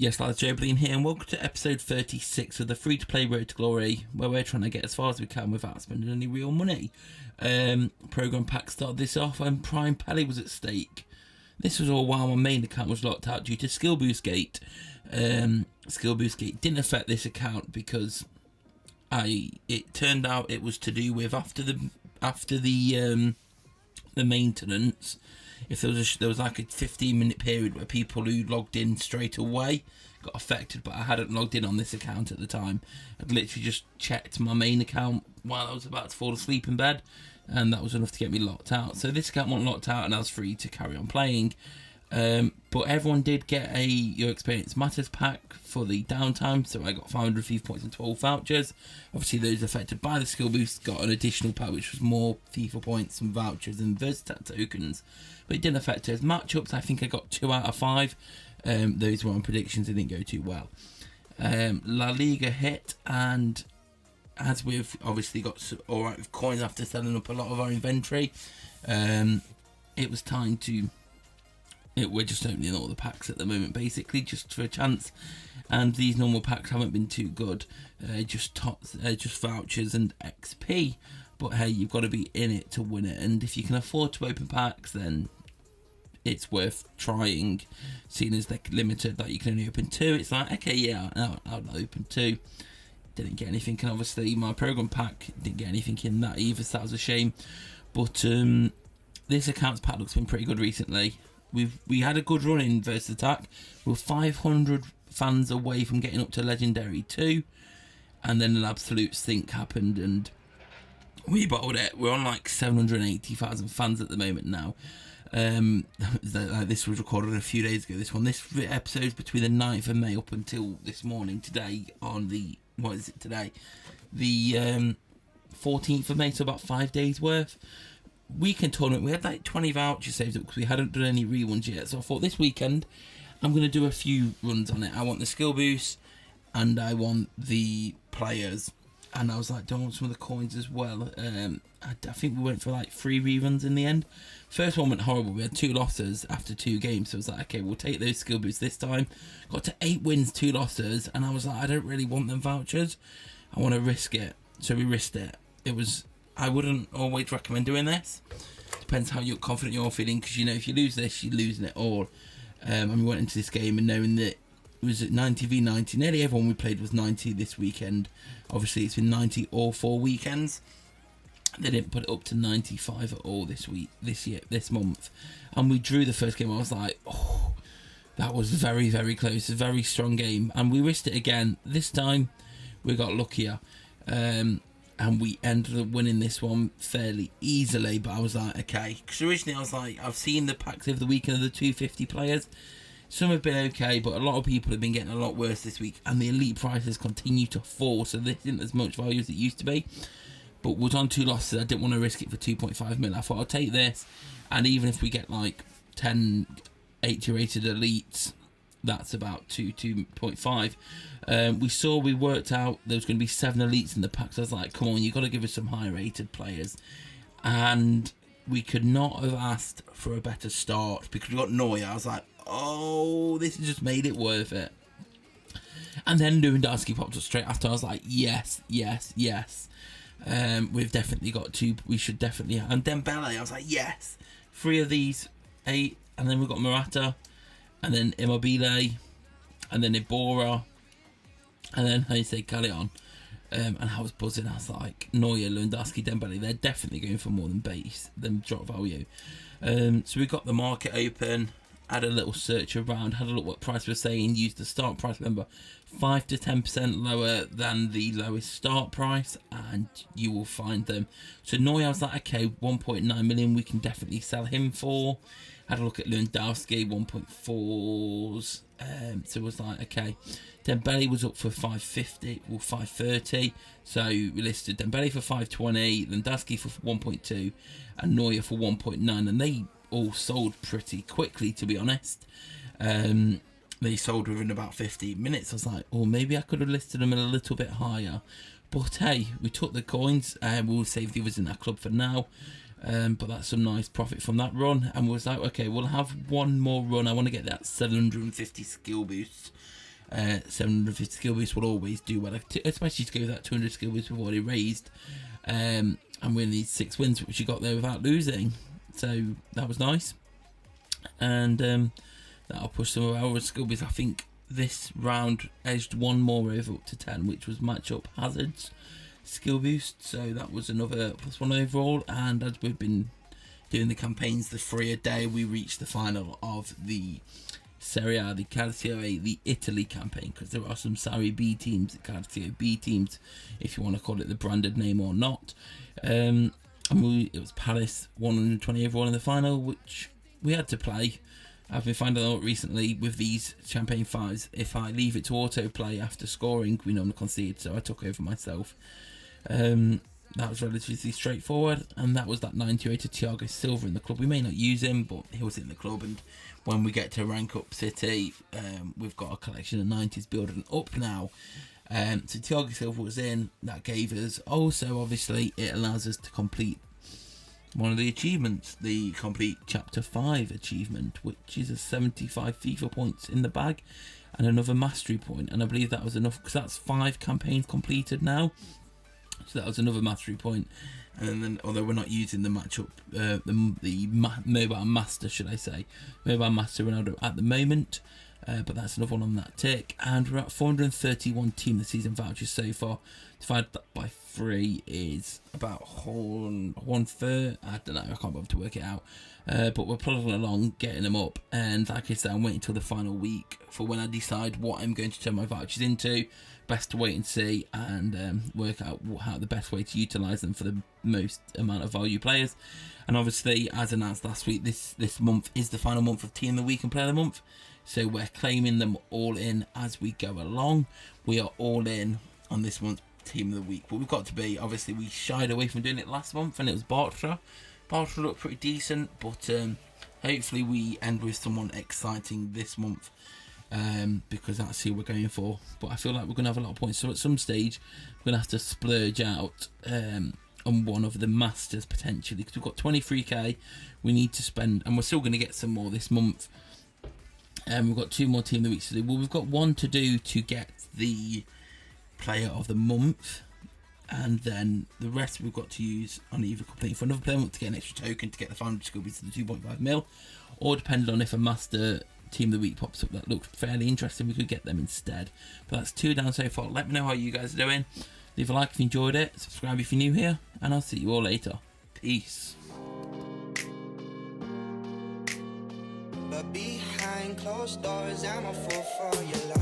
Yes, lads, JOEBILINE here, and welcome to episode 36 of the free-to-play Road to Glory, where we're trying to get as far as we can without spending any real money. Program pack started this off when Prime Pelly was at stake. This was all while my main account was locked out due to Skill Boost Gate. Skill Boost Gate didn't affect this account because it turned out it was to do with after the maintenance. If there was like a 15-minute period where people who logged in straight away got affected, but I hadn't logged in on this account at the time. I'd literally just checked my main account while I was about to fall asleep in bed, and that was enough to get me locked out. So this account wasn't locked out and I was free to carry on playing. But everyone did get a Your Experience Matters pack for the downtime, so I got 500 FIFA points and 12 vouchers. Obviously those affected by the skill boost got an additional pack which was more FIFA points and vouchers and Versatile tokens, but it didn't affect us. Matchups, I think I got 2 out of 5. Those were on predictions, they didn't go too well. La Liga hit, and as we've obviously got alright with coins after selling up a lot of our inventory, it was time to... we're just opening all the packs at the moment, basically, just for a chance. And these normal packs haven't been too good, just vouchers and XP. But hey, you've got to be in it to win it, and if you can afford to open packs, then it's worth trying. Seeing as they're limited, that you can only open 2, it's like, okay, yeah, I'll open 2. Didn't get anything, and obviously my program pack didn't get anything in that either, so that was a shame. But this account's pack looks been pretty good recently. We had a good run in versus attack. We're 500 fans away from getting up to Legendary 2, and then an absolute stink happened and we bottled it. We're on like 780,000 fans at the moment now. This was recorded a few days ago. This episode's between the 9th of May up until this morning. Today on the, what is it today? The 14th of May, so about 5 days worth. Weekend tournament, we had like 20 vouchers saved up because we hadn't done any reruns yet, so I thought this weekend I'm going to do a few runs on it. I want the skill boost and I want the players, and I was like, do I want some of the coins as well? I think we went for like 3 reruns in the end. First one went horrible, we had 2 losses after 2 games, so I was like, okay, we'll take those skill boosts this time. Got to 8 wins, 2 losses, and I was like, I don't really want them vouchers, I want to risk it. So we risked it. I wouldn't always recommend doing this. Depends how confident you're feeling, because you know if you lose this, you're losing it all. And we went into this game and knowing that it was at 90 v 90. Nearly everyone we played was 90 this weekend. Obviously it's been 90 all 4 weekends. They didn't put it up to 95 at all this month. And we drew the first game. I was like, oh, that was very, very close. A very strong game. And we risked it again. This time we got luckier. And we ended up winning this one fairly easily, but I was like, okay, because originally I was like, I've seen the packs over the weekend of the 250 players. Some have been okay, but a lot of people have been getting a lot worse this week, and the elite prices continue to fall, so this isn't as much value as it used to be. But was on 2 losses, I didn't want to risk it for 2.5 mil. I thought I'll take this, and even if we get like 10 80 rated elites, that's about 2.5. We worked out there was going to be 7 elites in the pack, so I was like, come on, you've got to give us some high rated players. And we could not have asked for a better start, because we got Neuer. I was like, oh, this has just made it worth it. And then Lewandowski popped up straight after. I was like, yes, yes, yes. We've definitely got 2. We should definitely. And Dembele, I was like, yes. 3 of these 8, and then we've got Morata, and then Immobile, and then Ibora, and then Jose Callejon. And I was buzzing. I was like, Neuer, Lewandowski, Dembele, they're definitely going for more than drop value. So we got the market open, had a little search around, had a look what price we're saying, used the start price, remember, 5 to 10% lower than the lowest start price, and you will find them. So Neuer, I was like, okay, 1.9 million, we can definitely sell him for. Had a look at Lewandowski, 1.4s. So it was like, okay. Dembele was up for 550, well 530. So we listed Dembele for 520, Lewandowski for 1.2, and Neuer for 1.9. And they all sold pretty quickly, to be honest. They sold within about 15 minutes. I was like, oh, maybe I could have listed them a little bit higher. But hey, we took the coins, and we'll save the others in our club for now. But that's some nice profit from that run, and was like, okay, we'll have one more run. I want to get that 750 skill boost, 750 skill boost will always do well, especially to go with that 200 skill boost we've already raised. And we need 6 wins, which you got there without losing, so that was nice. And that'll push some of our skill boosts. I think this round edged one more over up to 10, which was matchup hazards skill boost, so that was another +1 overall. And as we've been doing the campaigns, the 3 a day, we reached the final of the Serie A, the Calcio A, the Italy campaign, because there are some Serie B teams, the Calcio B teams, if you want to call it the branded name or not. And it was Palace 120 overall in the final, which we had to play. I've been finding out recently with these Champagne 5s, if I leave it to autoplay after scoring, we normally concede, so I took over myself. That was relatively straightforward, and that was that 98 of Thiago Silva in the club. We may not use him, but he was in the club, and when we get to rank up City, we've got a collection of 90s building up now. So Thiago Silva was in. That gave us, also obviously it allows us to complete one of the achievements, the complete chapter 5 achievement, which is a 75 FIFA points in the bag and another mastery point, and I believe that was enough because that's 5 campaigns completed now, so that was another mastery point. And then, although we're not using the matchup, the mobile master, should I say, mobile master Ronaldo at the moment, but that's another one on that tick. And we're at 431 team of the season vouchers so far. Divided that by 3 is about 1/3. I don't know, I can't bother to work it out. But we're plodding along, getting them up. And like I said, I'm waiting until the final week for when I decide what I'm going to turn my vouchers into. Best to wait and see and work out how the best way to utilise them for the most amount of value players. And obviously, as announced last week, this month is the final month of Team of the Week and Player of the Month. So we're claiming them all in as we go along. We are all in on this month's Team of the Week. But we've got to be, obviously, we shied away from doing it last month and it was Bartra. Bartra looked pretty decent, but hopefully we end with someone exciting this month. Because that's who we're going for. But I feel like we're going to have a lot of points, so at some stage we're going to have to splurge out on one of the masters potentially, because we've got 23k we need to spend, and we're still going to get some more this month. We've got 2 more Team of the Weeks to do. Well, we've got 1 to do to get the Player of the Month, and then the rest we've got to use on either completing for another Player of the Month to get an extra token to get the final skill to the 2.5 mil, or depending on if a master Team of the Week pops up that looks fairly interesting, we could get them instead. But that's 2 down so far. Let me know how you guys are doing. Leave a like if you enjoyed it, subscribe if you're new here, and I'll see you all later. Peace. But behind closed doors, I'm a fool for your love.